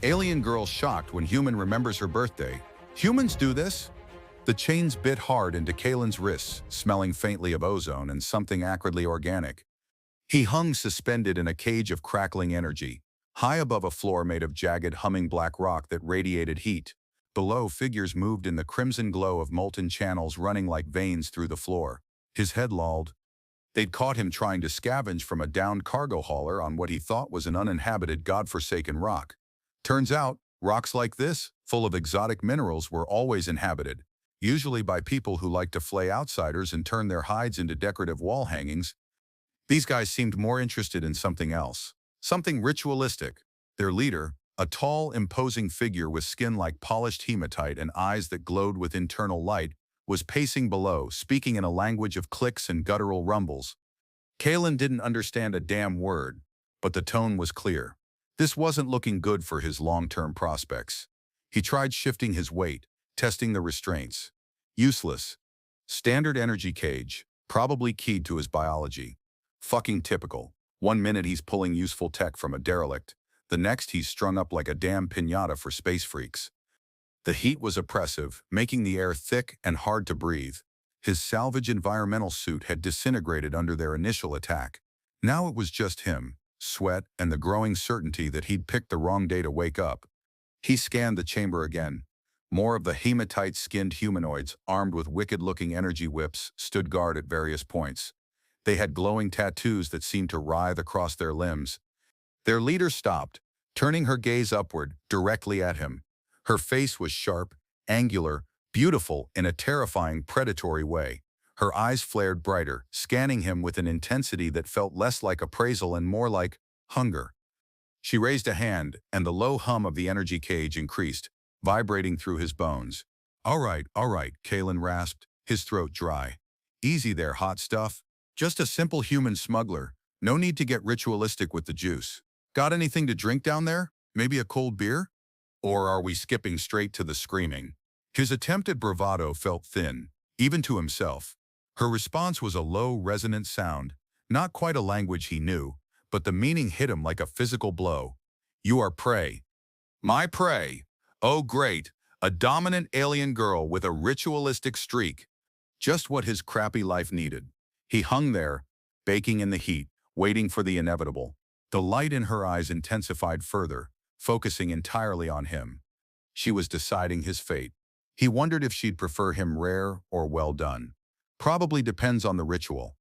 Alien girl shocked when human remembers her birthday. Humans do this? The chains bit hard into Kalen's wrists, smelling faintly of ozone and something acridly organic. He hung suspended in a cage of crackling energy, high above a floor made of jagged, humming black rock that radiated heat. Below, figures moved in the crimson glow of molten channels running like veins through the floor. His head lolled. They'd caught him trying to scavenge from a downed cargo hauler on what he thought was an uninhabited, godforsaken rock. Turns out, rocks like this, full of exotic minerals, were always inhabited, usually by people who like to flay outsiders and turn their hides into decorative wall hangings. These guys seemed more interested in something else, something ritualistic. Their leader, a tall, imposing figure with skin like polished hematite and eyes that glowed with internal light, was pacing below, speaking in a language of clicks and guttural rumbles. Kalen didn't understand a damn word, but the tone was clear. This wasn't looking good for his long-term prospects. He tried shifting his weight, testing the restraints. Useless. Standard energy cage, probably keyed to his biology. Fucking typical. One minute he's pulling useful tech from a derelict, the next he's strung up like a damn piñata for space freaks. The heat was oppressive, making the air thick and hard to breathe. His salvage environmental suit had disintegrated under their initial attack. Now it was just him, sweat, and the growing certainty that he'd picked the wrong day to wake up. He scanned the chamber again. More of the hematite-skinned humanoids, armed with wicked-looking energy whips, stood guard at various points. They had glowing tattoos that seemed to writhe across their limbs. Their leader stopped, turning her gaze upward, directly at him. Her face was sharp, angular, beautiful in a terrifying, predatory way. Her eyes flared brighter, scanning him with an intensity that felt less like appraisal and more like hunger. She raised a hand, and the low hum of the energy cage increased, vibrating through his bones. All right, Kalen rasped, his throat dry. Easy there, hot stuff. Just a simple human smuggler. No need to get ritualistic with the juice. Got anything to drink down there? Maybe a cold beer? Or are we skipping straight to the screaming? His attempt at bravado felt thin, even to himself. Her response was a low, resonant sound, not quite a language he knew, but the meaning hit him like a physical blow. You are prey. My prey. Oh great, a dominant alien girl with a ritualistic streak. Just what his crappy life needed. He hung there, baking in the heat, waiting for the inevitable. The light in her eyes intensified further, focusing entirely on him. She was deciding his fate. He wondered if she'd prefer him rare or well done. Probably depends on the ritual.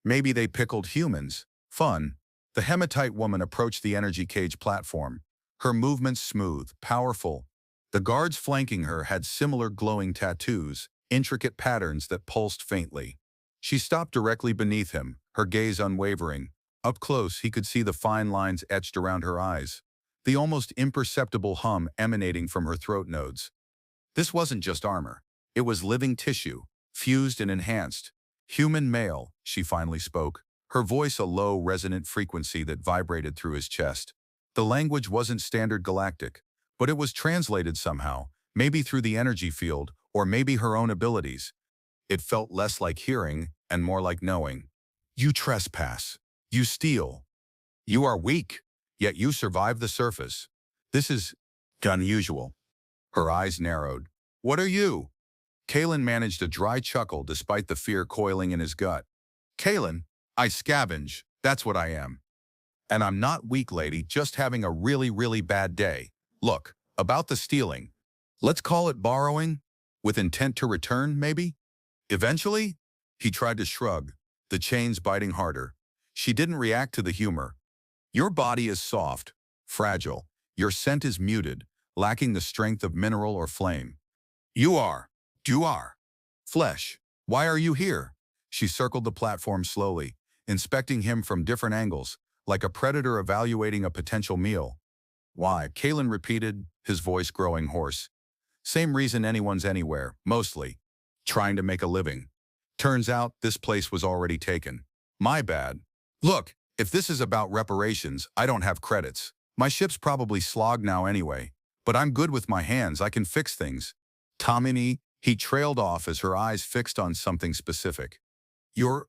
Maybe they pickled humans. Fun. The hematite woman approached the energy cage platform. Her movements smooth, powerful. The guards flanking her had similar glowing tattoos, intricate patterns that pulsed faintly. She stopped directly beneath him, her gaze unwavering. Up close, he could see the fine lines etched around her eyes, the almost imperceptible hum emanating from her throat nodes. This wasn't just armor. It was living tissue, fused and enhanced. Human male, she finally spoke, her voice a low, resonant frequency that vibrated through his chest. The language wasn't standard galactic, but it was translated somehow, maybe through the energy field, or maybe her own abilities. It felt less like hearing and more like knowing. You trespass. You steal. You are weak. Yet you survive the surface. This is unusual. Her eyes narrowed. What are you? Kalen managed a dry chuckle despite the fear coiling in his gut. Kalen, I scavenge. That's what I am. And I'm not weak, lady, just having a really, really bad day. Look, about the stealing. Let's call it borrowing, with intent to return, maybe? Eventually? He tried to shrug, the chains biting harder. She didn't react to the humor. Your body is soft, fragile. Your scent is muted, lacking the strength of mineral or flame. You are flesh. Why are you here? She circled the platform slowly, inspecting him from different angles, like a predator evaluating a potential meal. Why? Kalen repeated, his voice growing hoarse. Same reason anyone's anywhere, mostly. Trying to make a living. Turns out this place was already taken. My bad. Look, if this is about reparations, I don't have credits. My ship's probably slogged now anyway. But I'm good with my hands, I can fix things. Tamini, he trailed off as her eyes fixed on something specific. Your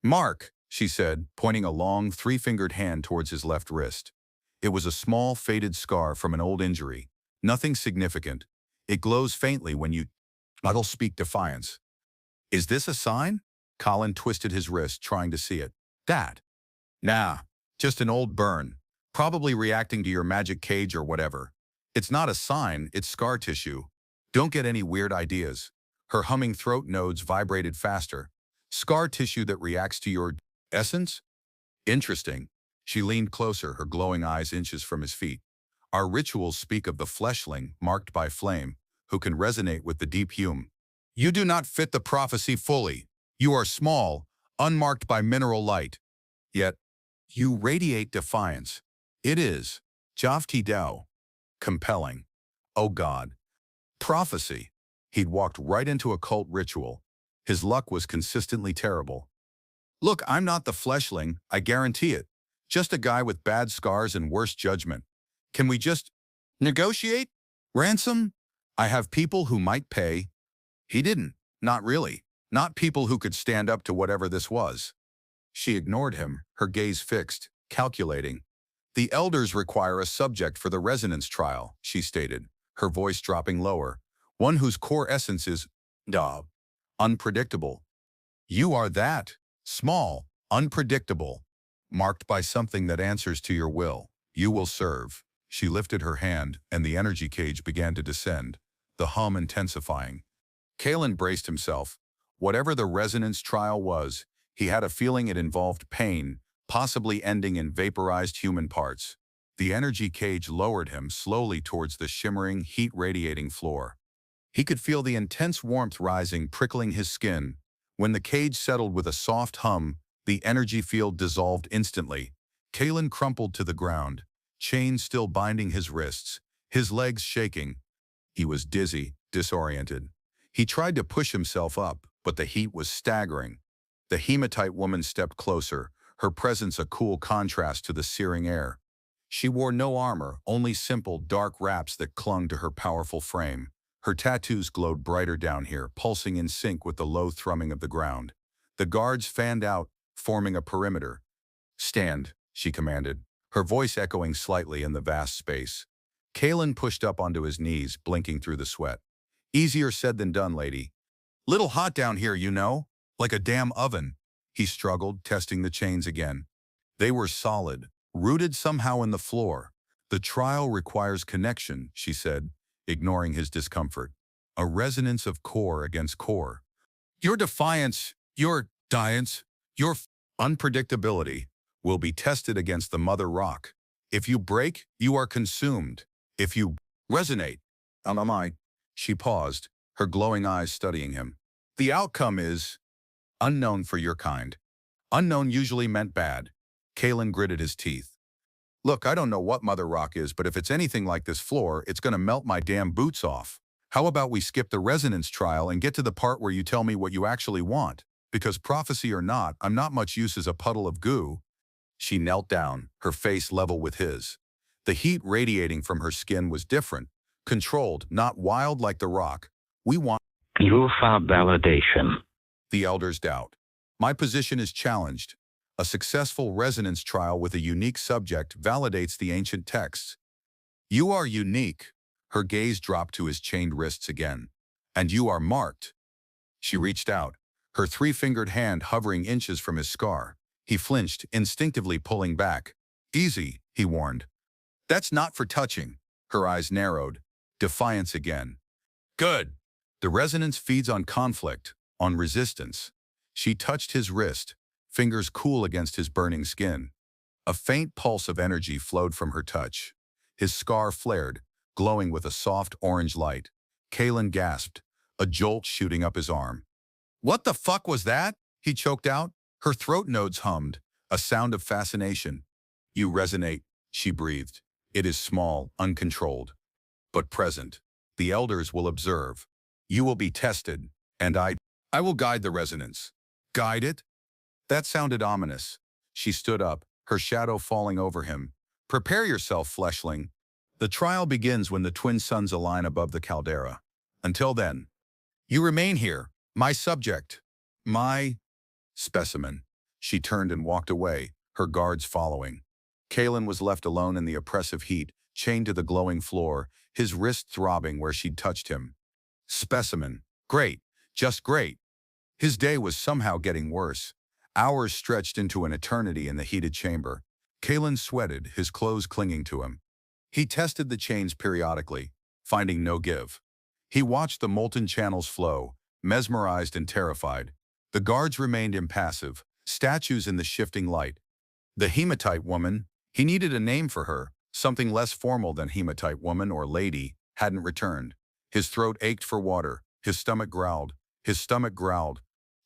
mark, she said, pointing a long, three-fingered hand towards his left wrist. It was a small, faded scar from an old injury. Nothing significant. It glows faintly when you speak defiance. Is this a sign? Colin twisted his wrist, trying to see it. That. Nah, just an old burn. Probably reacting to your magic cage or whatever. It's not a sign, it's scar tissue. Don't get any weird ideas. Her humming throat nodes vibrated faster. Scar tissue that reacts to your essence? Interesting. She leaned closer, her glowing eyes inches from his feet. Our rituals speak of the fleshling, marked by flame, who can resonate with the deep hume. You do not fit the prophecy fully. You are small, unmarked by mineral light. Yet, you radiate defiance. It is, Jafti Dao, compelling. Oh God. Prophecy. He'd walked right into a cult ritual. His luck was consistently terrible. Look, I'm not the fleshling, I guarantee it. Just a guy with bad scars and worse judgment. Can we just negotiate? Ransom? I have people who might pay. He didn't. Not really. Not people who could stand up to whatever this was. She ignored him, her gaze fixed, calculating. The elders require a subject for the resonance trial, she stated, her voice dropping lower. One whose core essence is, unpredictable. You are that. Small, unpredictable. Marked by something that answers to your will. You will serve. She lifted her hand, and the energy cage began to descend, the hum intensifying. Kalen braced himself. Whatever the resonance trial was, he had a feeling it involved pain, possibly ending in vaporized human parts. The energy cage lowered him slowly towards the shimmering, heat-radiating floor. He could feel the intense warmth rising, prickling his skin. When the cage settled with a soft hum, the energy field dissolved instantly. Kalen crumpled to the ground, chains still binding his wrists, his legs shaking. He was dizzy, disoriented. He tried to push himself up, but the heat was staggering. The hematite woman stepped closer, her presence a cool contrast to the searing air. She wore no armor, only simple, dark wraps that clung to her powerful frame. Her tattoos glowed brighter down here, pulsing in sync with the low thrumming of the ground. The guards fanned out, forming a perimeter. Stand, she commanded, her voice echoing slightly in the vast space. Kalen pushed up onto his knees, blinking through the sweat. Easier said than done, lady. Little hot down here, you know? Like a damn oven. He struggled, testing the chains again. They were solid, rooted somehow in the floor. The trial requires connection, she said, ignoring his discomfort. A resonance of core against core. Your defiance, your diance, your unpredictability will be tested against the mother rock. If you break, you are consumed. If you resonate, am I? She paused, her glowing eyes studying him. The outcome is unknown for your kind. Unknown usually meant bad. Kalen gritted his teeth. Look, I don't know what Mother Rock is, but if it's anything like this floor, it's gonna melt my damn boots off. How about we skip the resonance trial and get to the part where you tell me what you actually want? Because prophecy or not, I'm not much use as a puddle of goo. She knelt down, her face level with his. The heat radiating from her skin was different, controlled, not wild like the rock. We want Alpha validation. The elders doubt. My position is challenged. A successful resonance trial with a unique subject validates the ancient texts. You are unique. Her gaze dropped to his chained wrists again. And you are marked. She reached out, her three-fingered hand hovering inches from his scar. He flinched, instinctively pulling back. Easy, he warned. That's not for touching. Her eyes narrowed. Defiance again. Good. The resonance feeds on conflict, on resistance. She touched his wrist, fingers cool against his burning skin. A faint pulse of energy flowed from her touch. His scar flared, glowing with a soft orange light. Kalen gasped, a jolt shooting up his arm. What the fuck was that? He choked out. Her throat nodes hummed, a sound of fascination. You resonate, she breathed. It is small, uncontrolled, but present. The elders will observe. You will be tested, and I will guide the resonance. Guide it? That sounded ominous. She stood up, her shadow falling over him. Prepare yourself, fleshling. The trial begins when the twin suns align above the caldera. Until then, you remain here, my subject, my specimen. She turned and walked away, her guards following. Kalen was left alone in the oppressive heat, chained to the glowing floor, his wrist throbbing where she'd touched him. Specimen. Great. Just great. His day was somehow getting worse. Hours stretched into an eternity in the heated chamber. Kalen sweated, his clothes clinging to him. He tested the chains periodically, finding no give. He watched the molten channels flow, mesmerized and terrified. The guards remained impassive, statues in the shifting light. The hematite woman, he needed a name for her, something less formal than hematite woman or lady, hadn't returned. His throat ached for water, his stomach growled.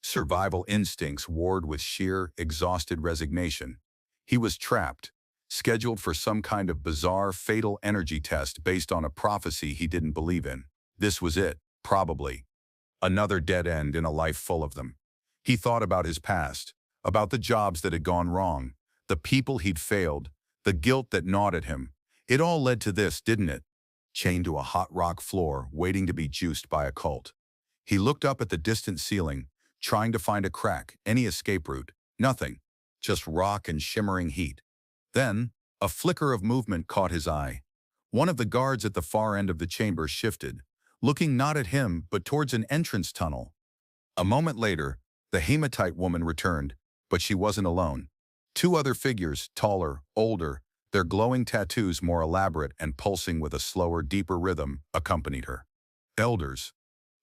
Survival instincts warred with sheer, exhausted resignation. He was trapped, scheduled for some kind of bizarre, fatal energy test based on a prophecy he didn't believe in. This was it, probably. Another dead end in a life full of them. He thought about his past, about the jobs that had gone wrong, the people he'd failed, the guilt that gnawed at him. It all led to this, didn't it? Chained to a hot rock floor, waiting to be juiced by a cult. He looked up at the distant ceiling, trying to find a crack, any escape route. Nothing. Just rock and shimmering heat. Then, a flicker of movement caught his eye. One of the guards at the far end of the chamber shifted, looking not at him but towards an entrance tunnel. A moment later, the hematite woman returned, but she wasn't alone. Two other figures, taller, older, their glowing tattoos more elaborate and pulsing with a slower, deeper rhythm, accompanied her. Elders.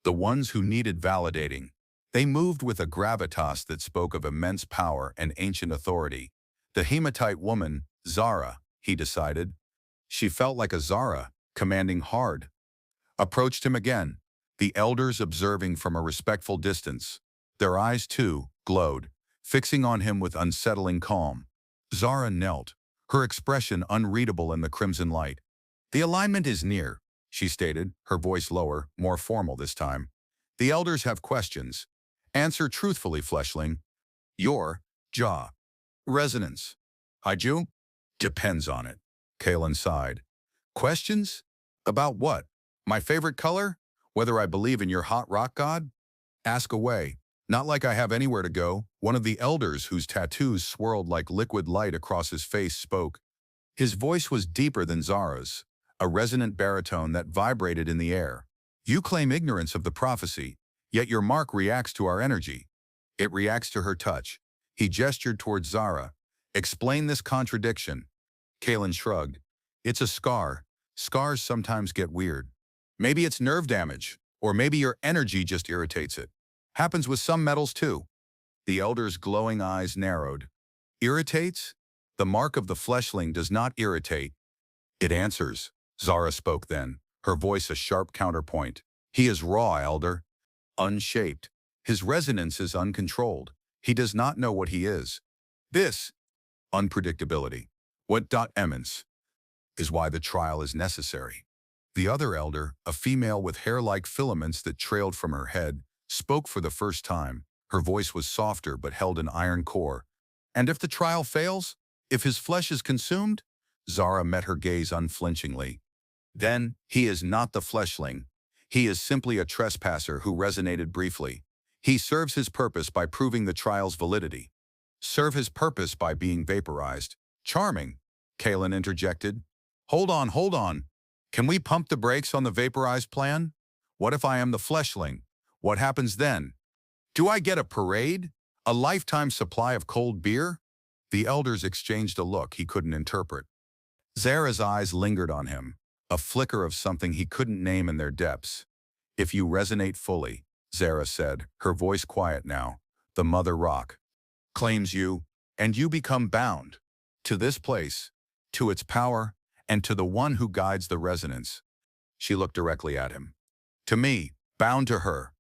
The ones who needed validating. They moved with a gravitas that spoke of immense power and ancient authority. The hematite woman, Zara, he decided. She felt like a Zara, commanding hard. Approached him again, the elders observing from a respectful distance. Their eyes, too, glowed, fixing on him with unsettling calm. Zara knelt, her expression unreadable in the crimson light. The alignment is near, she stated, her voice lower, more formal this time. The elders have questions. Answer truthfully, fleshling. Your jaw. Resonance. Hiju? Depends on it. Kalen sighed. Questions? About what? My favorite color? Whether I believe in your hot rock god? Ask away. Not like I have anywhere to go. One of the elders, whose tattoos swirled like liquid light across his face, spoke. His voice was deeper than Zara's, a resonant baritone that vibrated in the air. You claim ignorance of the prophecy, yet your mark reacts to our energy. It reacts to her touch. He gestured towards Zara. Explain this contradiction. Kalen shrugged. It's a scar. Scars sometimes get weird. Maybe it's nerve damage, or maybe your energy just irritates it. Happens with some metals too. The elder's glowing eyes narrowed. Irritates? The mark of the fleshling does not irritate. It answers. Zara spoke then, her voice a sharp counterpoint. He is raw, elder. Unshaped. His resonance is uncontrolled. He does not know what he is. This, unpredictability, what emens, is why the trial is necessary. The other elder, a female with hair-like filaments that trailed from her head, spoke for the first time. Her voice was softer but held an iron core. And if the trial fails? If his flesh is consumed? Zara met her gaze unflinchingly. Then, he is not the fleshling. He is simply a trespasser who resonated briefly. He serves his purpose by proving the trial's validity. Serve his purpose by being vaporized. Charming, Kalen interjected. Hold on. Can we pump the brakes on the vaporized plan? What if I am the fleshling? What happens then? Do I get a parade? A lifetime supply of cold beer? The elders exchanged a look he couldn't interpret. Zara's eyes lingered on him, a flicker of something he couldn't name in their depths. If you resonate fully, Zara said, her voice quiet now, the mother rock claims you, and you become bound to this place, to its power, and to the one who guides the resonance. She looked directly at him. To me, bound to her.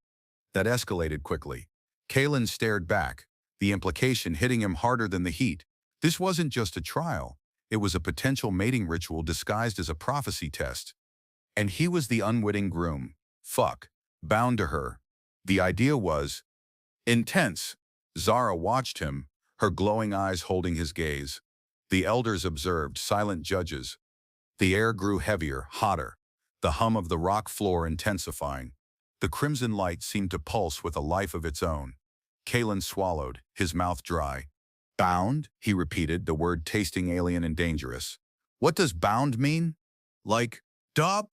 That escalated quickly. Kalen stared back, the implication hitting him harder than the heat. This wasn't just a trial. It was a potential mating ritual disguised as a prophecy test. And he was the unwitting groom. Fuck. Bound to her. The idea was intense. Zara watched him, her glowing eyes holding his gaze. The elders observed, silent judges. The air grew heavier, hotter, the hum of the rock floor intensifying. The crimson light seemed to pulse with a life of its own. Kalen swallowed, his mouth dry. Bound, he repeated, the word tasting alien and dangerous. What does bound mean? Like, dub?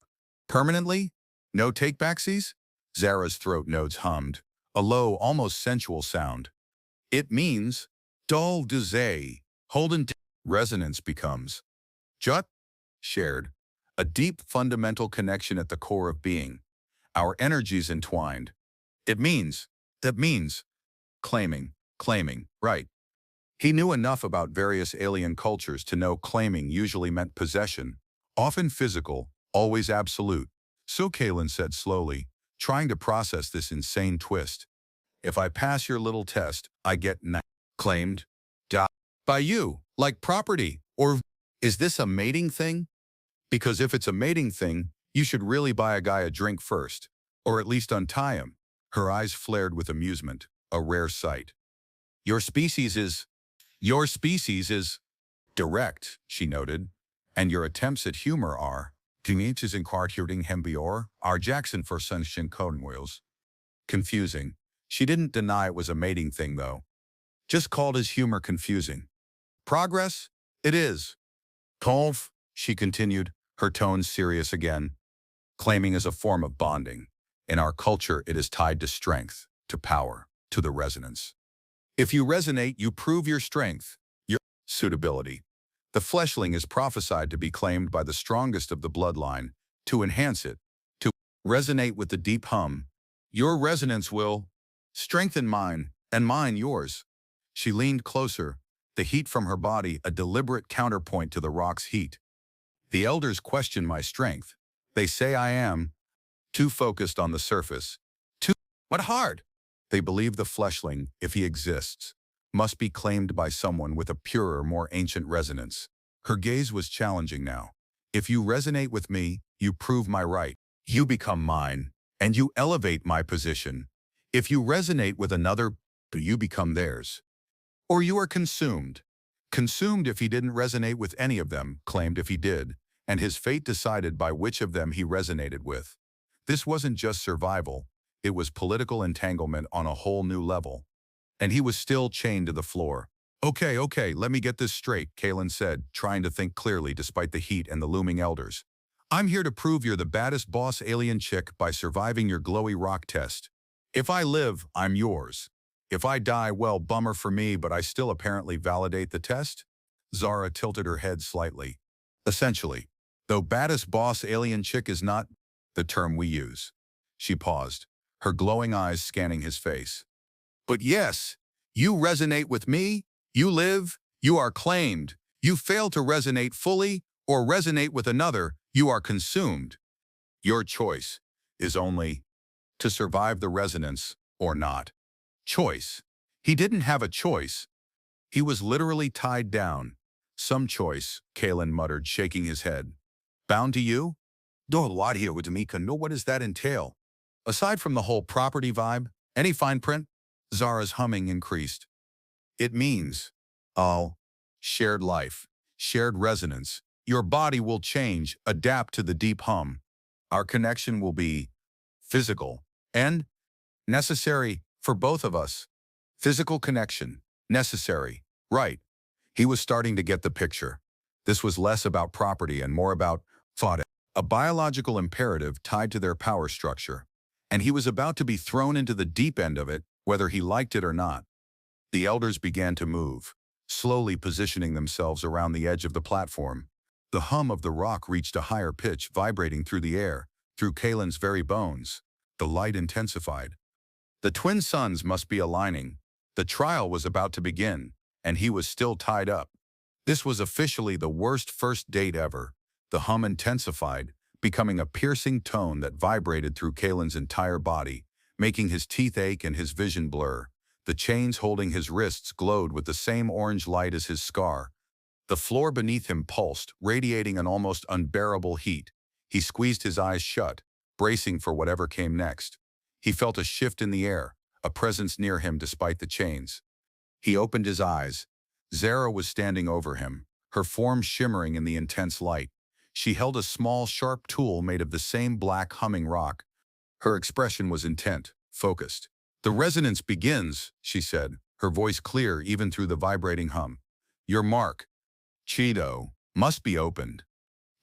Permanently? No take-backsies? Zara's throat nodes hummed, a low, almost sensual sound. It means, dull duzay, holden resonance becomes. Jut? Shared. A deep fundamental connection at the core of being. Our energies entwined. It means, that means, claiming, right. He knew enough about various alien cultures to know claiming usually meant possession, often physical, always absolute. So Kalen said slowly, trying to process this insane twist. If I pass your little test, I get claimed. By you, like property, or is this a mating thing? Because if it's a mating thing, you should really buy a guy a drink first, or at least untie him. Her eyes flared with amusement, a rare sight. Your species is direct, she noted, and your attempts at humor are Teenages inquarturing hembior, are Jackson for sunshine cone wheels. Confusing. She didn't deny it was a mating thing, though. Just called his humor confusing. Progress? It is. Tolf, she continued, her tone serious again. Claiming is a form of bonding. In our culture, it is tied to strength, to power, to the resonance. If you resonate, you prove your strength, your suitability. The fleshling is prophesied to be claimed by the strongest of the bloodline, to enhance it, to resonate with the deep hum. Your resonance will strengthen mine, and mine yours. She leaned closer, the heat from her body a deliberate counterpoint to the rock's heat. The elders question my strength. They say I am too focused on the surface, too hard. They believe the fleshling, if he exists, must be claimed by someone with a purer, more ancient resonance. Her gaze was challenging now. If you resonate with me, you prove my right. You become mine, and you elevate my position. If you resonate with another, you become theirs. Or you are consumed. Consumed if he didn't resonate with any of them, claimed if he did, and his fate decided by which of them he resonated with. This wasn't just survival, it was political entanglement on a whole new level. And he was still chained to the floor. Okay, let me get this straight, Kalen said, trying to think clearly despite the heat and the looming elders. I'm here to prove you're the baddest boss alien chick by surviving your glowy rock test. If I live, I'm yours. If I die, well, bummer for me, but I still apparently validate the test? Zara tilted her head slightly. Essentially, though baddest boss alien chick is not the term we use. She paused, her glowing eyes scanning his face. But yes, you resonate with me, you live, you are claimed. You fail to resonate fully or resonate with another, you are consumed. Your choice is only to survive the resonance or not. Choice. He didn't have a choice. He was literally tied down. Some choice, Kalen muttered, shaking his head. Bound to you? Don't lie here with me, know what does that entail? Aside from the whole property vibe, any fine print? Zara's humming increased. It means, shared life, shared resonance. Your body will change, adapt to the deep hum. Our connection will be physical and necessary for both of us. Physical connection, necessary, right. He was starting to get the picture. This was less about property and more about thought, a biological imperative tied to their power structure. And he was about to be thrown into the deep end of it, whether he liked it or not. The elders began to move, slowly positioning themselves around the edge of the platform. The hum of the rock reached a higher pitch, vibrating through the air, through Kalen's very bones. The light intensified. The twin suns must be aligning. The trial was about to begin, and he was still tied up. This was officially the worst first date ever. The hum intensified, becoming a piercing tone that vibrated through Kalen's entire body, making his teeth ache and his vision blur. The chains holding his wrists glowed with the same orange light as his scar. The floor beneath him pulsed, radiating an almost unbearable heat. He squeezed his eyes shut, bracing for whatever came next. He felt a shift in the air, a presence near him despite the chains. He opened his eyes. Zara was standing over him, her form shimmering in the intense light. She held a small, sharp tool made of the same black humming rock. Her expression was intent, focused. The resonance begins, she said, her voice clear even through the vibrating hum. Your mark, Cheeto, must be opened.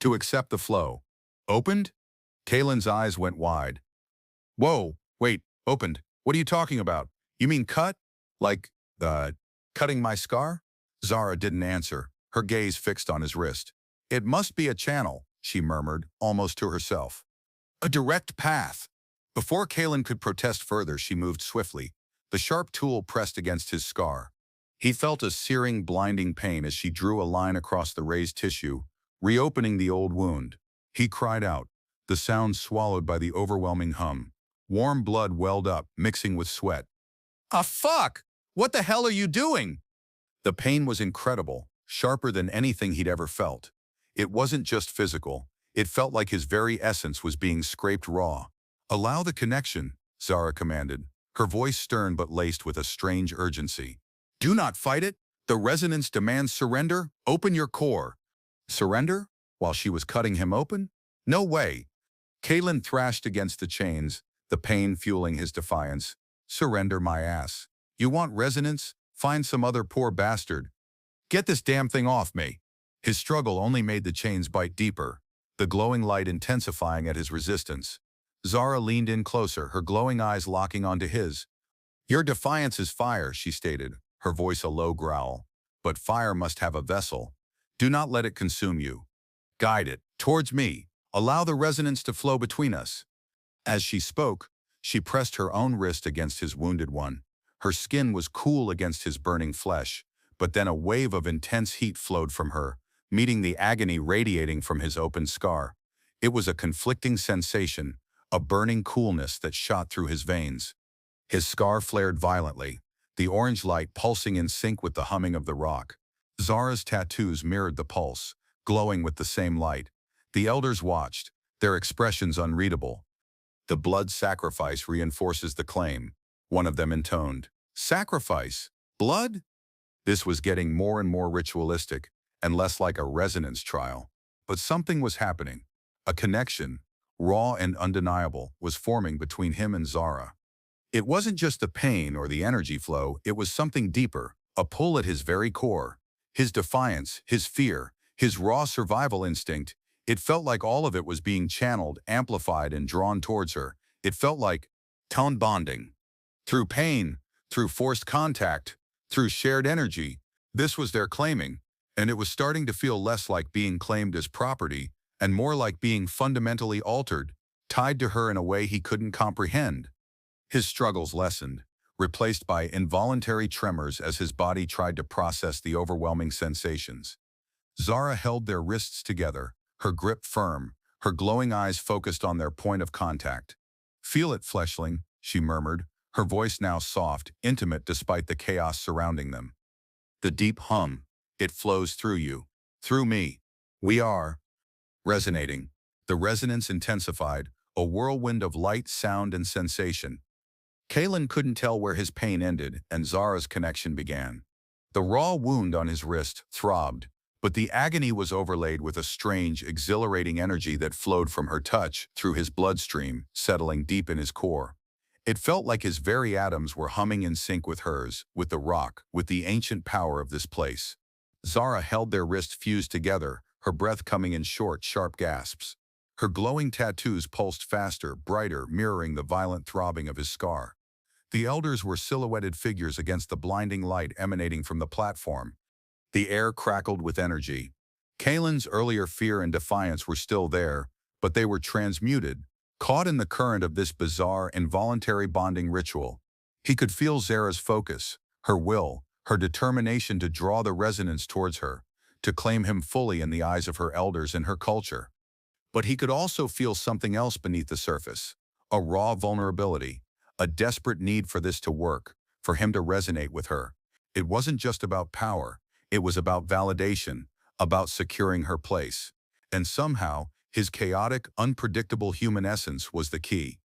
To accept the flow. Opened? Kalen's eyes went wide. Whoa, wait, opened. What are you talking about? You mean cut? Like, cutting my scar? Zara didn't answer, her gaze fixed on his wrist. It must be a channel, she murmured, almost to herself. A direct path. Before Kalen could protest further, she moved swiftly. The sharp tool pressed against his scar. He felt a searing, blinding pain as she drew a line across the raised tissue, reopening the old wound. He cried out, the sound swallowed by the overwhelming hum. Warm blood welled up, mixing with sweat. Ah, fuck! What the hell are you doing? The pain was incredible, sharper than anything he'd ever felt. It wasn't just physical. It felt like his very essence was being scraped raw. Allow the connection, Zara commanded, her voice stern but laced with a strange urgency. Do not fight it. The resonance demands surrender. Open your core. Surrender? While she was cutting him open? No way. Kalen thrashed against the chains, the pain fueling his defiance. Surrender my ass. You want resonance? Find some other poor bastard. Get this damn thing off me. His struggle only made the chains bite deeper, the glowing light intensifying at his resistance. Zara leaned in closer, her glowing eyes locking onto his. Your defiance is fire, she stated, her voice a low growl. But fire must have a vessel. Do not let it consume you. Guide it towards me. Allow the resonance to flow between us. As she spoke, she pressed her own wrist against his wounded one. Her skin was cool against his burning flesh, but then a wave of intense heat flowed from her, meeting the agony radiating from his open scar. It was a conflicting sensation, a burning coolness that shot through his veins. His scar flared violently, the orange light pulsing in sync with the humming of the rock. Zara's tattoos mirrored the pulse, glowing with the same light. The elders watched, their expressions unreadable. The blood sacrifice reinforces the claim, one of them intoned. Sacrifice? Blood? This was getting more and more ritualistic, and less like a resonance trial. But something was happening. A connection, raw and undeniable, was forming between him and Zara. It wasn't just the pain or the energy flow, it was something deeper, a pull at his very core. His defiance, his fear, his raw survival instinct, it felt like all of it was being channeled, amplified, and drawn towards her. It felt like tone bonding. Through pain, through forced contact, through shared energy, this was their claiming, and it was starting to feel less like being claimed as property and more like being fundamentally altered, tied to her in a way he couldn't comprehend. His struggles lessened, replaced by involuntary tremors as his body tried to process the overwhelming sensations. Zara held their wrists together, her grip firm, her glowing eyes focused on their point of contact. Feel it, fleshling, she murmured, her voice now soft, intimate despite the chaos surrounding them. The deep hum, it flows through you, through me. We are resonating. The resonance intensified, a whirlwind of light, sound, and sensation. Kalen couldn't tell where his pain ended and Zara's connection began. The raw wound on his wrist throbbed, but the agony was overlaid with a strange, exhilarating energy that flowed from her touch through his bloodstream, settling deep in his core. It felt like his very atoms were humming in sync with hers, with the rock, with the ancient power of this place. Zara held their wrists fused together, her breath coming in short, sharp gasps. Her glowing tattoos pulsed faster, brighter, mirroring the violent throbbing of his scar. The elders were silhouetted figures against the blinding light emanating from the platform. The air crackled with energy. Kalen's earlier fear and defiance were still there, but they were transmuted, caught in the current of this bizarre, involuntary bonding ritual. He could feel Zara's focus, her will, her determination to draw the resonance towards her, to claim him fully in the eyes of her elders and her culture. But he could also feel something else beneath the surface, a raw vulnerability, a desperate need for this to work, for him to resonate with her. It wasn't just about power, it was about validation, about securing her place. And somehow, his chaotic, unpredictable human essence was the key.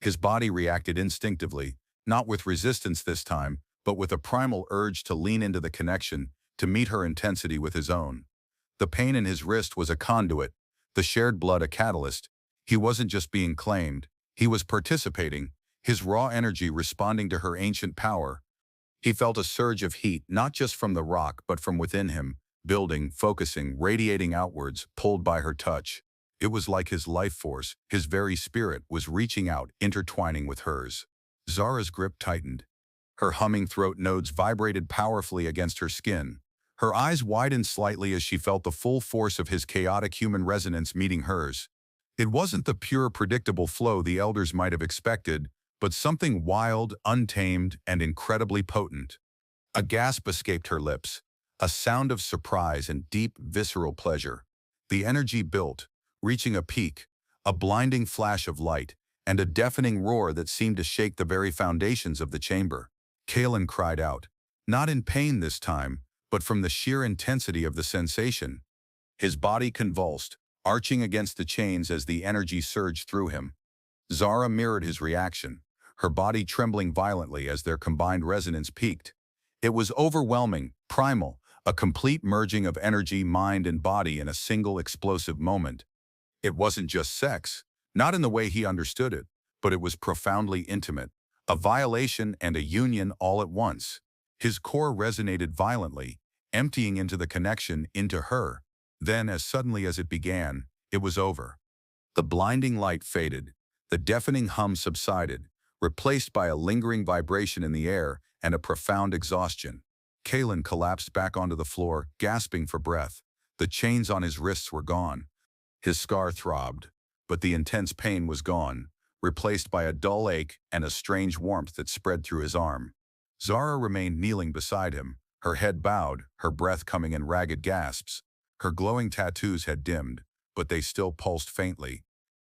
His body reacted instinctively, not with resistance this time, but with a primal urge to lean into the connection, to meet her intensity with his own. The pain in his wrist was a conduit, the shared blood a catalyst. He wasn't just being claimed, he was participating, his raw energy responding to her ancient power. He felt a surge of heat, not just from the rock, but from within him, building, focusing, radiating outwards, pulled by her touch. It was like his life force, his very spirit, was reaching out, intertwining with hers. Zara's grip tightened. Her humming throat nodes vibrated powerfully against her skin. Her eyes widened slightly as she felt the full force of his chaotic human resonance meeting hers. It wasn't the pure, predictable flow the elders might have expected, but something wild, untamed, and incredibly potent. A gasp escaped her lips, a sound of surprise and deep, visceral pleasure. The energy built, reaching a peak, a blinding flash of light, and a deafening roar that seemed to shake the very foundations of the chamber. Kalen cried out, not in pain this time, but from the sheer intensity of the sensation. His body convulsed, arching against the chains as the energy surged through him. Zara mirrored his reaction, her body trembling violently as their combined resonance peaked. It was overwhelming, primal, a complete merging of energy, mind, and body in a single explosive moment. It wasn't just sex, not in the way he understood it, but it was profoundly intimate, a violation and a union all at once. His core resonated violently, emptying into the connection, into her. Then, as suddenly as it began, it was over. The blinding light faded, the deafening hum subsided, replaced by a lingering vibration in the air and a profound exhaustion. Kalen collapsed back onto the floor, gasping for breath. The chains on his wrists were gone. His scar throbbed, but the intense pain was gone, replaced by a dull ache and a strange warmth that spread through his arm. Zara remained kneeling beside him, her head bowed, her breath coming in ragged gasps. Her glowing tattoos had dimmed, but they still pulsed faintly.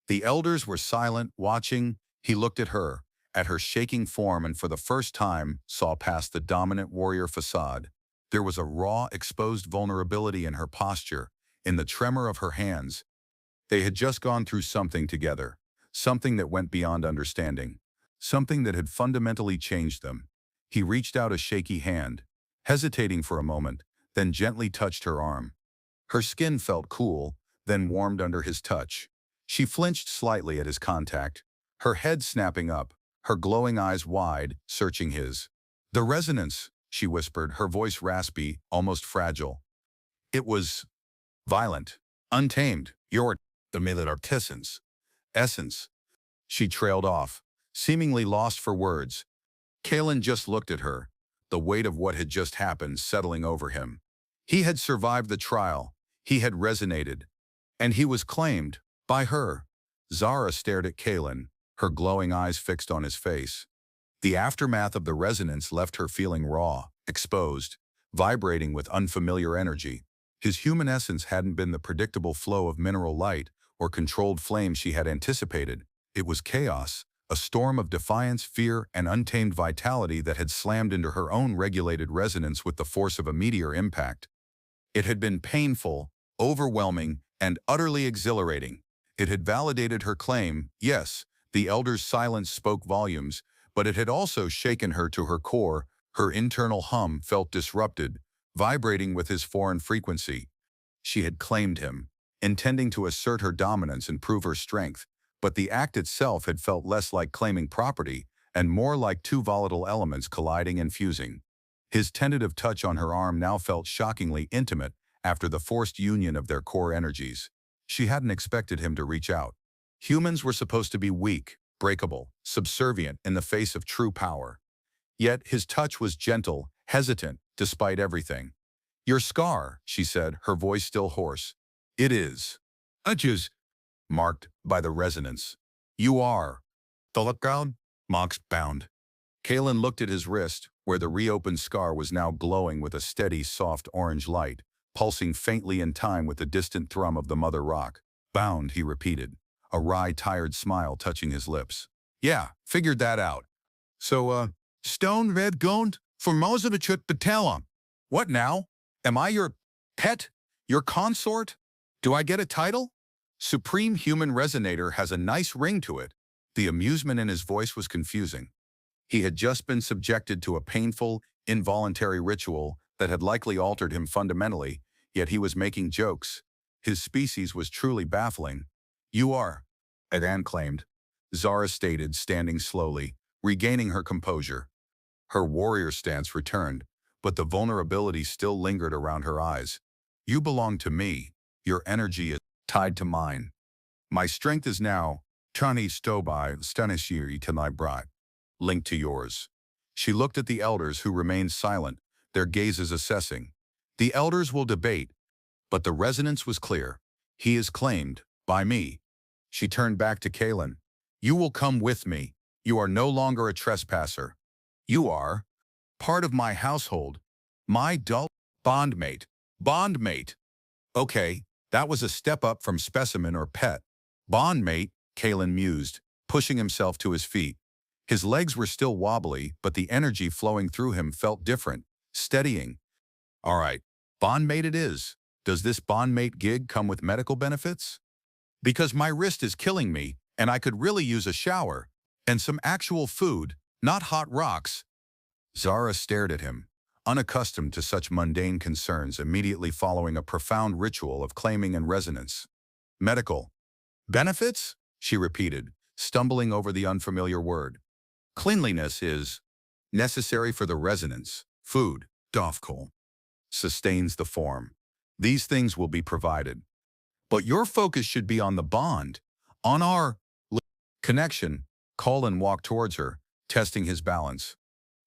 The elders were silent, watching. He looked at her shaking form, and for the first time saw past the dominant warrior facade. There was a raw, exposed vulnerability in her posture, in the tremor of her hands. They had just gone through something together, something that went beyond understanding, something that had fundamentally changed them. He reached out a shaky hand, hesitating for a moment, then gently touched her arm. Her skin felt cool, then warmed under his touch. She flinched slightly at his contact, her head snapping up, her glowing eyes wide, searching his. "The resonance," she whispered, her voice raspy, almost fragile. "It was violent, untamed. You're the millet artisan's essence." She trailed off, seemingly lost for words. Kalen just looked at her, the weight of what had just happened settling over him. He had survived the trial, he had resonated, and he was claimed by her. Zara stared at Kalen, her glowing eyes fixed on his face. The aftermath of the resonance left her feeling raw, exposed, vibrating with unfamiliar energy. His human essence hadn't been the predictable flow of mineral light or controlled flame she had anticipated. It was chaos, a storm of defiance, fear, and untamed vitality that had slammed into her own regulated resonance with the force of a meteor impact. It had been painful, overwhelming, and utterly exhilarating. It had validated her claim, yes, the elder's silence spoke volumes, but it had also shaken her to her core. Her internal hum felt disrupted, vibrating with his foreign frequency. She had claimed him, intending to assert her dominance and prove her strength, but the act itself had felt less like claiming property and more like two volatile elements colliding and fusing. His tentative touch on her arm now felt shockingly intimate after the forced union of their core energies. She hadn't expected him to reach out. Humans were supposed to be weak, breakable, subservient in the face of true power. Yet his touch was gentle, hesitant, despite everything. "Your scar," she said, her voice still hoarse. "It is. Edges marked by the resonance. You are. The lookout marks bound." Kalen looked at his wrist, where the reopened scar was now glowing with a steady, soft orange light, pulsing faintly in time with the distant thrum of the mother rock. "Bound," he repeated, a wry, tired smile touching his lips. "Yeah, figured that out. So, stone red gold for Mozabachut Patelam. What now? Am I your pet? Your consort? Do I get a title?" "Supreme Human Resonator has a nice ring to it." The amusement in his voice was confusing. He had just been subjected to a painful, involuntary ritual that had likely altered him fundamentally, yet he was making jokes. His species was truly baffling. "You are," Adan claimed. Zara stated, standing slowly, regaining her composure. Her warrior stance returned, but the vulnerability still lingered around her eyes. You belong to me. Your energy is tied to mine. My strength is now, Chani Stobai Stanishiri Tanai Brai, linked to yours. She looked at the elders who remained silent, their gazes assessing. The elders will debate, but the resonance was clear. He is claimed, by me. She turned back to Kalen. You will come with me. You are no longer a trespasser. You are part of my household, my dull bondmate. Bondmate. Okay, that was a step up from specimen or pet. Bondmate, Kalen mused, pushing himself to his feet. His legs were still wobbly, but the energy flowing through him felt different, steadying. All right, bondmate it is. Does this bondmate gig come with medical benefits? Because my wrist is killing me, and I could really use a shower. And some actual food, not hot rocks. Zara stared at him, unaccustomed to such mundane concerns immediately following a profound ritual of claiming and resonance. Medical benefits? She repeated, stumbling over the unfamiliar word. Cleanliness is necessary for the resonance. Food, dofkol, sustains the form. These things will be provided. But your focus should be on the bond, on our connection. Colin walked towards her, testing his balance.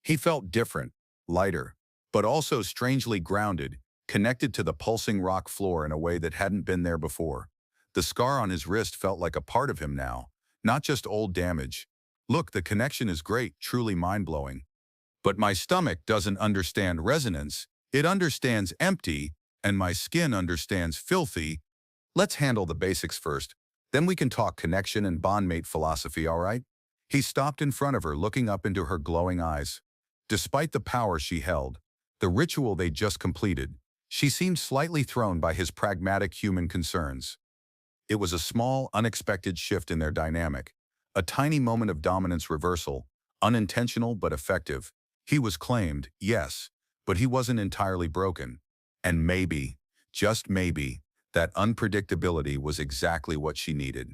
He felt different, lighter, but also strangely grounded, connected to the pulsing rock floor in a way that hadn't been there before. The scar on his wrist felt like a part of him now, not just old damage. Look, the connection is great, truly mind-blowing. But my stomach doesn't understand resonance. It understands empty, and my skin understands filthy. Let's handle the basics first. Then we can talk connection and bondmate philosophy, all right? He stopped in front of her, looking up into her glowing eyes. Despite the power she held, the ritual they'd just completed, she seemed slightly thrown by his pragmatic human concerns. It was a small, unexpected shift in their dynamic, a tiny moment of dominance reversal, unintentional but effective. He was claimed, yes, but he wasn't entirely broken. And maybe, just maybe, that unpredictability was exactly what she needed.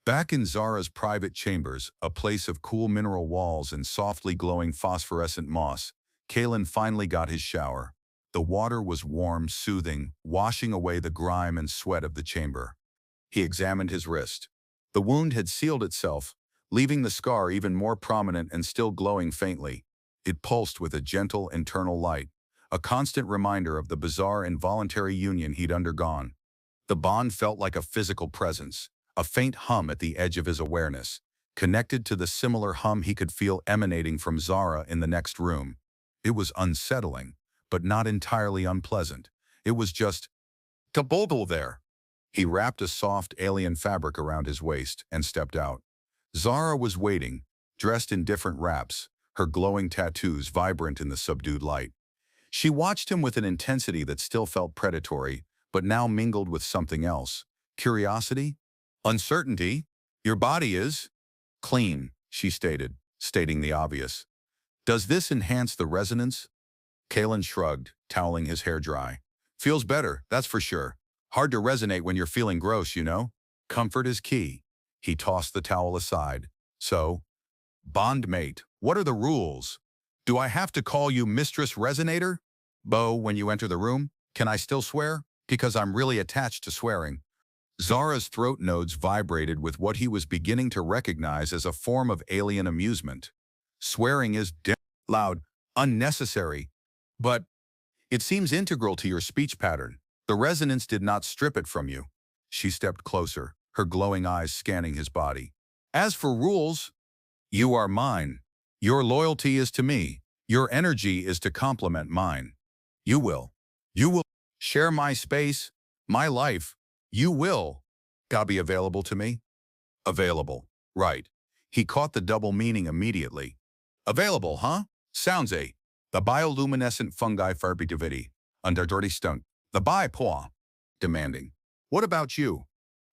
Back in Zara's private chambers, a place of cool mineral walls and softly glowing phosphorescent moss, Kalen finally got his shower. The water was warm, soothing, washing away the grime and sweat of the chamber. He examined his wrist. The wound had sealed itself, leaving the scar even more prominent and still glowing faintly. It pulsed with a gentle internal light, a constant reminder of the bizarre involuntary union he'd undergone. The bond felt like a physical presence, a faint hum at the edge of his awareness, connected to the similar hum he could feel emanating from Zara in the next room. It was unsettling, but not entirely unpleasant. It was just Kabobble there. He wrapped a soft alien fabric around his waist and stepped out. Zara was waiting, dressed in different wraps, her glowing tattoos vibrant in the subdued light. She watched him with an intensity that still felt predatory, but now mingled with something else. Curiosity? Uncertainty? Your body is clean, she stated, stating the obvious. Does this enhance the resonance? Kalen shrugged, toweling his hair dry. Feels better, that's for sure. Hard to resonate when you're feeling gross, you know? Comfort is key. He tossed the towel aside. So, bondmate, what are the rules? Do I have to call you Mistress Resonator? Bo, when you enter the room, can I still swear? Because I'm really attached to swearing. Zara's throat nodes vibrated with what he was beginning to recognize as a form of alien amusement. Swearing is loud, unnecessary, but it seems integral to your speech pattern. The resonance did not strip it from you. She stepped closer, her glowing eyes scanning his body. As for rules, you are mine. Your loyalty is to me. Your energy is to complement mine. You will share my space, my life. You will be available to me? Available. Right. He caught the double meaning immediately. Available, huh? Sounds the bioluminescent fungi farbitivity, under dirty stunk. The bi-poa. Demanding. What about you?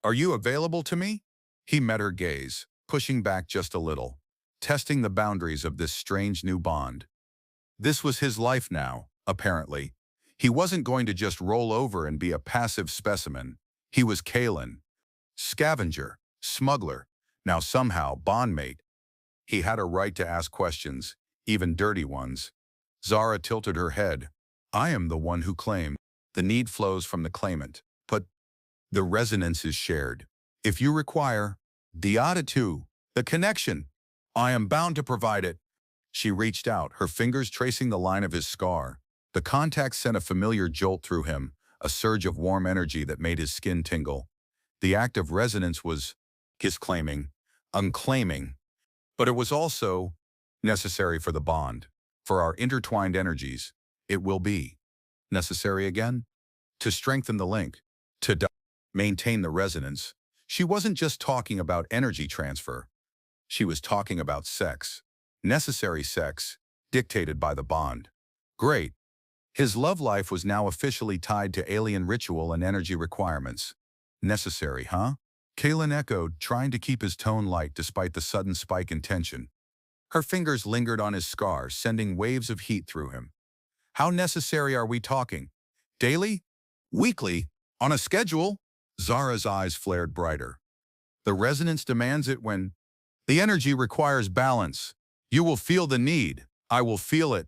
Are you available to me? He met her gaze, pushing back just a little, testing the boundaries of this strange new bond. This was his life now, apparently. He wasn't going to just roll over and be a passive specimen. He was Kalen. Scavenger, smuggler, now somehow bondmate. He had a right to ask questions, even dirty ones. Zara tilted her head. I am the one who claimed. The need flows from the claimant, but the resonance is shared. If you require the attitude, the connection, I am bound to provide it. She reached out, her fingers tracing the line of his scar. The contact sent a familiar jolt through him, a surge of warm energy that made his skin tingle. The act of resonance was his claiming, unclaiming, but it was also necessary for the bond, for our intertwined energies. It will be necessary again to strengthen the link, to maintain the resonance. She wasn't just talking about energy transfer. She was talking about sex, necessary sex, dictated by the bond. Great. His love life was now officially tied to alien ritual and energy requirements. Necessary, huh? Kaelin echoed, trying to keep his tone light despite the sudden spike in tension. Her fingers lingered on his scar, sending waves of heat through him. How necessary are we talking? Daily? Weekly? On a schedule? Zara's eyes flared brighter. The resonance demands it when the energy requires balance. You will feel the need. I will feel it.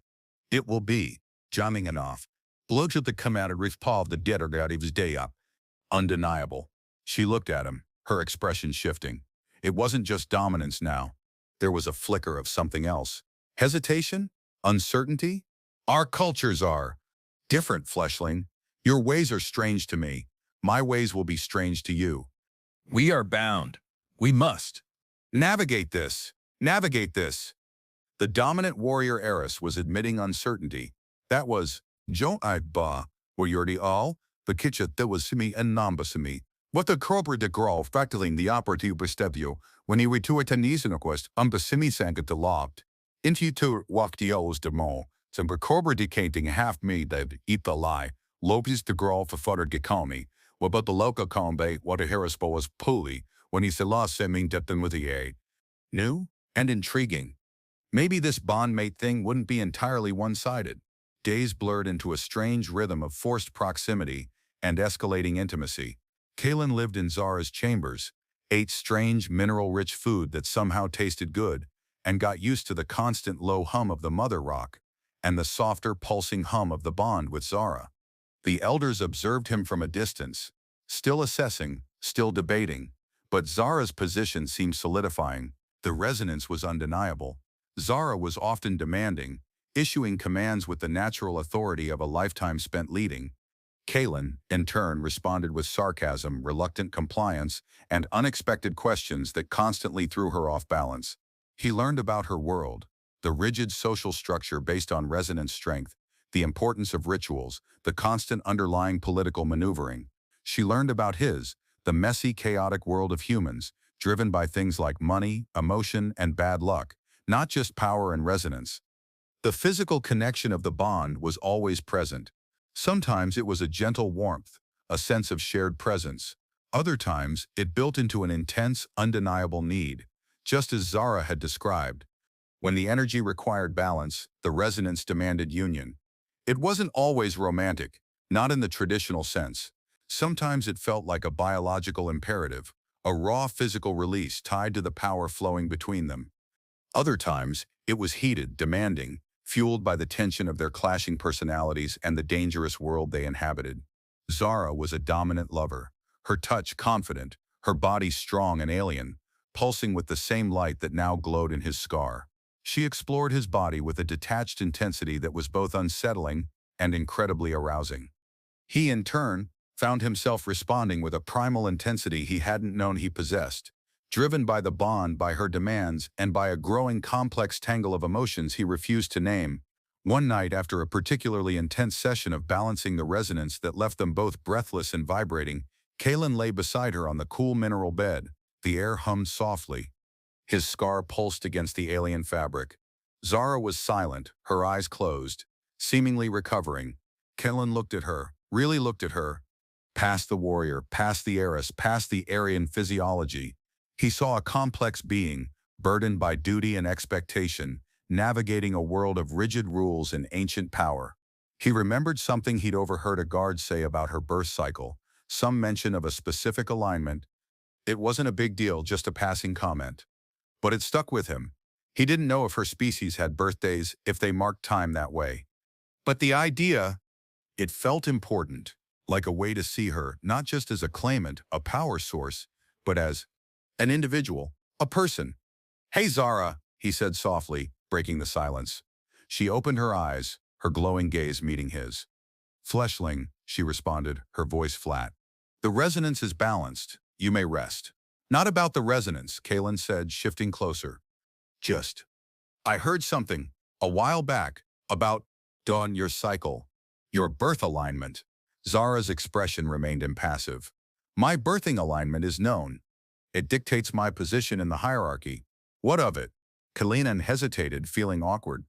It will be jamming enough. Blood at the command of the detergatives day up. Undeniable. She looked at him, her expression shifting. It wasn't just dominance now. There was a flicker of something else. Hesitation? Uncertainty? Our cultures are different, fleshling. Your ways are strange to me. My ways will be strange to you. We are bound. We must. Navigate this. Navigate this. The dominant warrior heiress was admitting uncertainty. That was, Joe I ba, were yurdi all, the kitchet that was simi and nambasimi. What the corporate de grol fractaling the operative bestevio, when he retuit a nisanquest, basimi sankat de lobt. Into to waktios de mo, some corporate decating half me that eat the lie, lopes de grol for fodder gekalmi, but the local combe, what a harrispo was pulley, when he se lost seming depten with the a. New and intriguing. Maybe this bondmate thing wouldn't be entirely one-sided. Days blurred into a strange rhythm of forced proximity and escalating intimacy. Kaelin lived in Zara's chambers, ate strange, mineral-rich food that somehow tasted good, and got used to the constant low hum of the mother rock and the softer, pulsing hum of the bond with Zara. The elders observed him from a distance, still assessing, still debating, but Zara's position seemed solidifying. The resonance was undeniable. Zara was often demanding, issuing commands with the natural authority of a lifetime spent leading. Kaelin, in turn, responded with sarcasm, reluctant compliance, and unexpected questions that constantly threw her off balance. He learned about her world, the rigid social structure based on resonance strength, the importance of rituals, the constant underlying political maneuvering. She learned about his, the messy, chaotic world of humans, driven by things like money, emotion, and bad luck, not just power and resonance. The physical connection of the bond was always present. Sometimes it was a gentle warmth, a sense of shared presence. Other times, it built into an intense, undeniable need, just as Zara had described. When the energy required balance, the resonance demanded union. It wasn't always romantic, not in the traditional sense. Sometimes it felt like a biological imperative, a raw physical release tied to the power flowing between them. Other times, it was heated, demanding, fueled by the tension of their clashing personalities and the dangerous world they inhabited. Zara was a dominant lover, her touch confident, her body strong and alien, pulsing with the same light that now glowed in his scar. She explored his body with a detached intensity that was both unsettling and incredibly arousing. He, in turn, found himself responding with a primal intensity he hadn't known he possessed, driven by the bond, by her demands, and by a growing complex tangle of emotions he refused to name. One night, after a particularly intense session of balancing the resonance that left them both breathless and vibrating, Kaelin lay beside her on the cool mineral bed. The air hummed softly. His scar pulsed against the alien fabric. Zara was silent, her eyes closed, seemingly recovering. Kaelin looked at her, really looked at her. Past the warrior, past the heiress, past the Aryan physiology. He saw a complex being, burdened by duty and expectation, navigating a world of rigid rules and ancient power. He remembered something he'd overheard a guard say about her birth cycle, some mention of a specific alignment. It wasn't a big deal, just a passing comment. But it stuck with him. He didn't know if her species had birthdays if they marked time that way. But the idea, it felt important, like a way to see her not just as a claimant, a power source, but as an individual, a person. "Hey, Zara," he said softly, breaking the silence. She opened her eyes, her glowing gaze meeting his. "Fleshling," she responded, her voice flat. "The resonance is balanced. You may rest." "Not about the resonance," Kalen said, shifting closer. "Just, I heard something, a while back, about, dawn your cycle, your birth alignment." Zara's expression remained impassive. "My birthing alignment is known. It dictates my position in the hierarchy." "What of it?" Kalina hesitated, feeling awkward.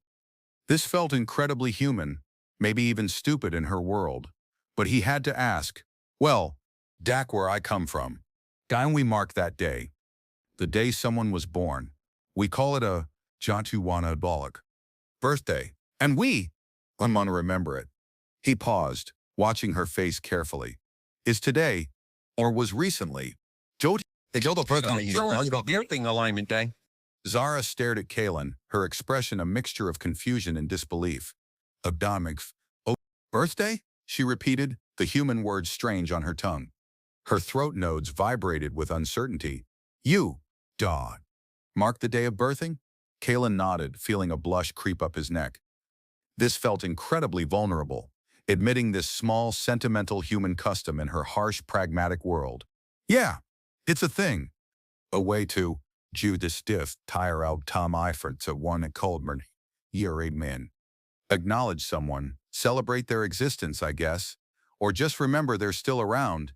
This felt incredibly human, maybe even stupid in her world. But he had to ask. "Well, Dak, where I come from. Guy, we mark that day. The day someone was born. We call it a Jantuwana birthday. And I'm gonna remember it." He paused, watching her face carefully. "Is today, or was recently, Birthing alignment day. Zara stared at Kalen, her expression a mixture of confusion and disbelief. "Abdomix. Oh, birthday?" she repeated, the human word strange on her tongue. Her throat nodes vibrated with uncertainty. "You, daw. Mark the day of birthing?" Kalen nodded, feeling a blush creep up his neck. This felt incredibly vulnerable, admitting this small, sentimental human custom in her harsh, pragmatic world. "Yeah, it's a thing. A way to do the stiff, tire out Tom Eifert to one at Coldman. You're a man. Acknowledge someone, celebrate their existence, I guess, or just remember they're still around."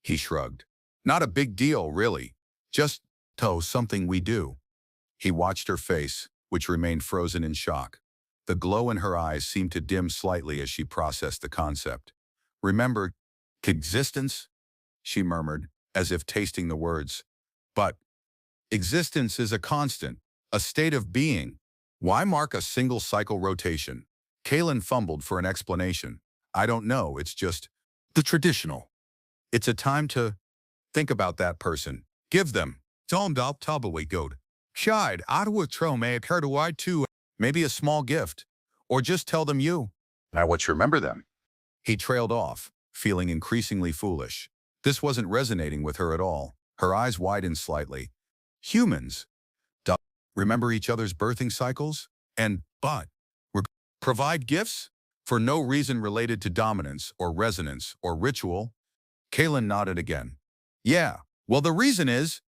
He shrugged. "Not a big deal, really. Just, something we do." He watched her face, which remained frozen in shock. The glow in her eyes seemed to dim slightly as she processed the concept. "Remember, existence?" she murmured, as if tasting the words. "But existence is a constant, a state of being. Why mark a single cycle rotation?" Kalen fumbled for an explanation. "I don't know, it's just the traditional. It's a time to think about that person. Give them. Tom dop tabaway goat. Shide, Ottawa trome occurred too. Maybe a small gift. Or just tell them you. I want you remember them." He trailed off, feeling increasingly foolish. This wasn't resonating with her at all. Her eyes widened slightly. "Humans. Remember each other's birthing cycles? And, provide gifts? For no reason related to dominance or resonance or ritual?" Kalen nodded again. "Yeah, well, the reason is,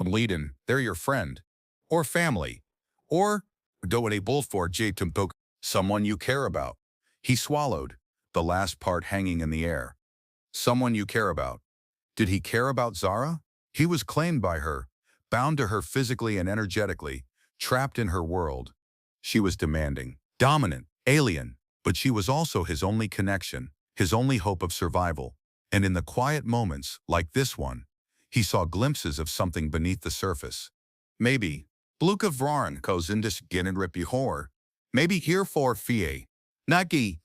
Leadin, they're your friend. Or family. Or, doable for J-Tumpoke, someone you care about." He swallowed, the last part hanging in the air. Someone you care about. Did he care about Zara? He was claimed by her, bound to her physically and energetically, trapped in her world. She was demanding, dominant, alien, but she was also his only connection, his only hope of survival. And in the quiet moments, like this one, he saw glimpses of something beneath the surface. Maybe, Bluka Vran goes into Ginin Ripihor. Maybe here for Fie. Nagi.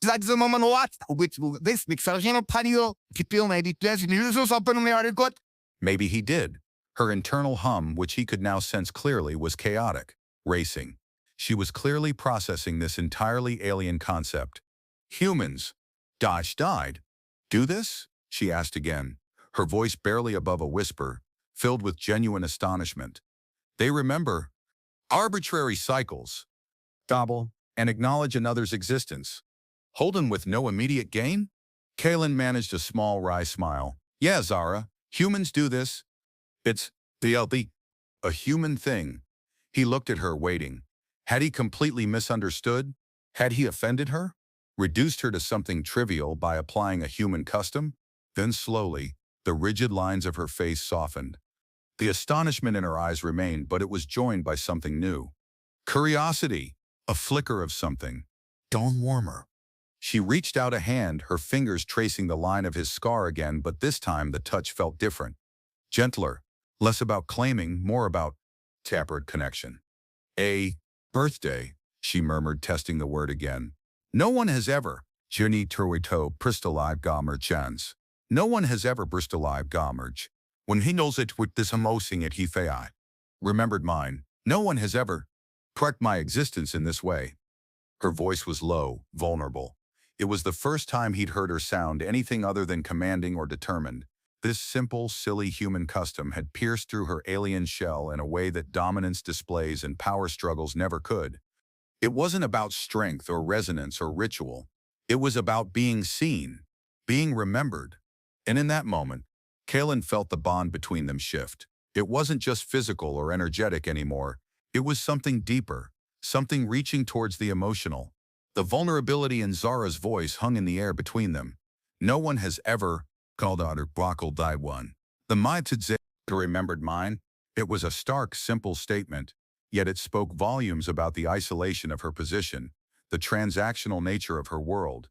Maybe he did. Her internal hum, which he could now sense clearly, was chaotic, racing. She was clearly processing this entirely alien concept. "Humans. Died. Do this?" she asked again, her voice barely above a whisper, filled with genuine astonishment. "They remember arbitrary cycles. Gobble, and acknowledge another's existence. Holden with no immediate gain?" Kalen managed a small wry smile. "Yeah, Zara, humans do this. It's a human thing." He looked at her, waiting. Had he completely misunderstood? Had he offended her? Reduced her to something trivial by applying a human custom? Then slowly, the rigid lines of her face softened. The astonishment in her eyes remained, but it was joined by something new. Curiosity, a flicker of something. Dawn warmer. She reached out a hand, her fingers tracing the line of his scar again, but this time the touch felt different. Gentler, less about claiming, more about tapered connection. "A birthday," she murmured, testing the word again. "No one has ever, Juni Turwito Pristalive Gomer chance. No one has ever Bristalive Gomerj. When he knows it with this emoting it he fei. Remembered mine. No one has ever correct my existence in this way. Her voice was low, vulnerable. It was the first time he'd heard her sound anything other than commanding or determined. This simple, silly human custom had pierced through her alien shell in a way that dominance displays and power struggles never could. It wasn't about strength or resonance or ritual. It was about being seen, being remembered. And in that moment, Kalen felt the bond between them shift. It wasn't just physical or energetic anymore. It was something deeper, something reaching towards the emotional. The vulnerability in Zara's voice hung in the air between them. No one has ever called out her buckle die one. The Maitadze remembered mine. It was a stark, simple statement, yet it spoke volumes about the isolation of her position, the transactional nature of her world.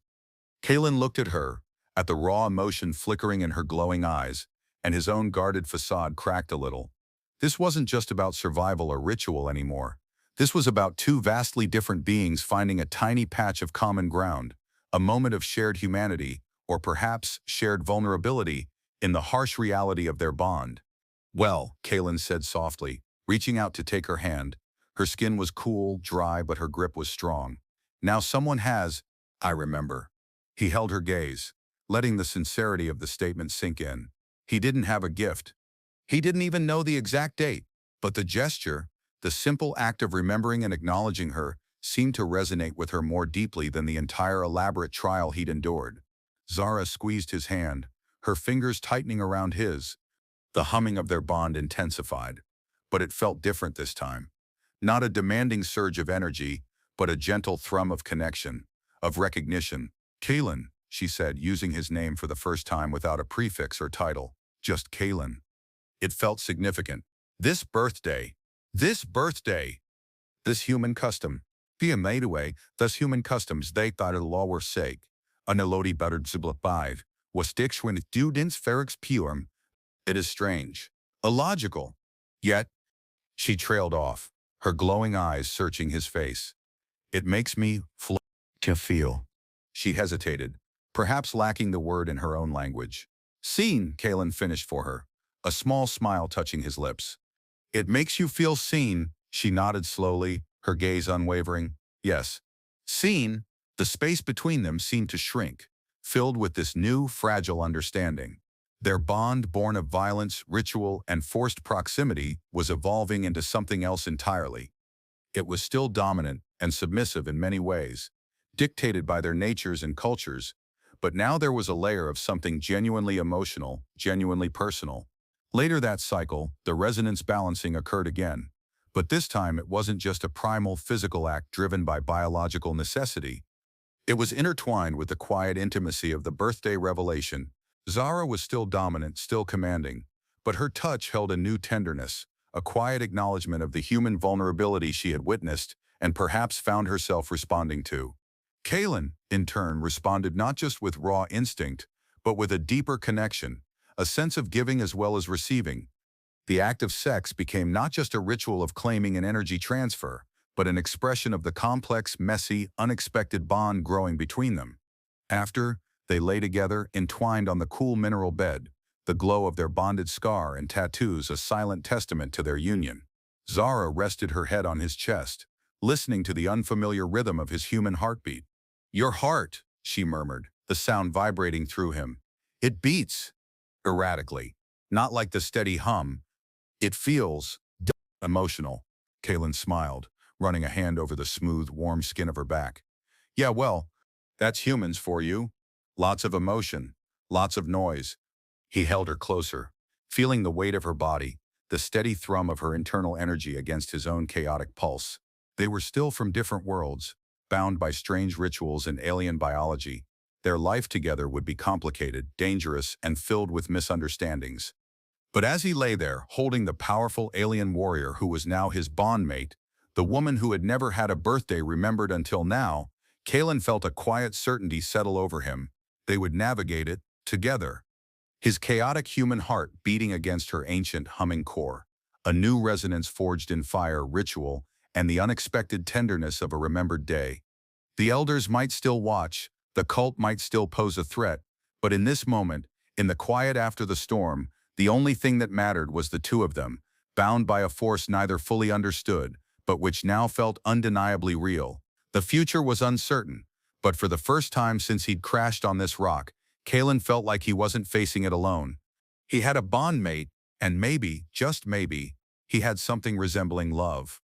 Kalen looked at her, at the raw emotion flickering in her glowing eyes, and his own guarded facade cracked a little. This wasn't just about survival or ritual anymore. This was about two vastly different beings finding a tiny patch of common ground, a moment of shared humanity, or perhaps shared vulnerability, in the harsh reality of their bond. Well, Kalen said softly, reaching out to take her hand. Her skin was cool, dry, but her grip was strong. Now someone has, I remember. He held her gaze, letting the sincerity of the statement sink in. He didn't have a gift. He didn't even know the exact date, but the gesture, the simple act of remembering and acknowledging her, seemed to resonate with her more deeply than the entire elaborate trial he'd endured. Zara squeezed his hand, her fingers tightening around his. The humming of their bond intensified, but it felt different this time. Not a demanding surge of energy, but a gentle thrum of connection, of recognition. Kalen, she said, using his name for the first time without a prefix or title. Just Kalen. It felt significant. This birthday, this human custom. Via made away, thus human customs they thought of the law were sake. A nelodi buttered ziblifive, was dix when students ferrex purum. It is strange, illogical. Yet, she trailed off, her glowing eyes searching his face. It makes me to feel. She hesitated, perhaps lacking the word in her own language. Seen, Kalen finished for her, a small smile touching his lips. It makes you feel seen, she nodded slowly, her gaze unwavering. Yes. Seen, the space between them seemed to shrink, filled with this new, fragile understanding. Their bond, born of violence, ritual, and forced proximity, was evolving into something else entirely. It was still dominant and submissive in many ways, dictated by their natures and cultures, but now there was a layer of something genuinely emotional, genuinely personal. Later that cycle, the resonance balancing occurred again, but this time it wasn't just a primal physical act driven by biological necessity. It was intertwined with the quiet intimacy of the birthday revelation. Zara was still dominant, still commanding, but her touch held a new tenderness, a quiet acknowledgement of the human vulnerability she had witnessed and perhaps found herself responding to. Kalen, in turn, responded not just with raw instinct, but with a deeper connection, a sense of giving as well as receiving. The act of sex became not just a ritual of claiming an energy transfer, but an expression of the complex, messy, unexpected bond growing between them. After, they lay together, entwined on the cool mineral bed, the glow of their bonded scar and tattoos a silent testament to their union. Zara rested her head on his chest, listening to the unfamiliar rhythm of his human heartbeat. Your heart, she murmured, the sound vibrating through him. It beats erratically, not like the steady hum. It feels emotional. Kalen smiled, running a hand over the smooth, warm skin of her back. Yeah, well, that's humans for you. Lots of emotion, lots of noise. He held her closer, feeling the weight of her body, the steady thrum of her internal energy against his own chaotic pulse. They were still from different worlds, bound by strange rituals and alien biology. Their life together would be complicated, dangerous, and filled with misunderstandings. But as he lay there, holding the powerful alien warrior who was now his bondmate, the woman who had never had a birthday remembered until now, Kalen felt a quiet certainty settle over him. They would navigate it together. His chaotic human heart beating against her ancient, humming core, a new resonance forged in fire, ritual, and the unexpected tenderness of a remembered day. The elders might still watch, the cult might still pose a threat, but in this moment, in the quiet after the storm, the only thing that mattered was the two of them, bound by a force neither fully understood, but which now felt undeniably real. The future was uncertain, but for the first time since he'd crashed on this rock, Kalen felt like he wasn't facing it alone. He had a bond mate, and maybe, just maybe, he had something resembling love.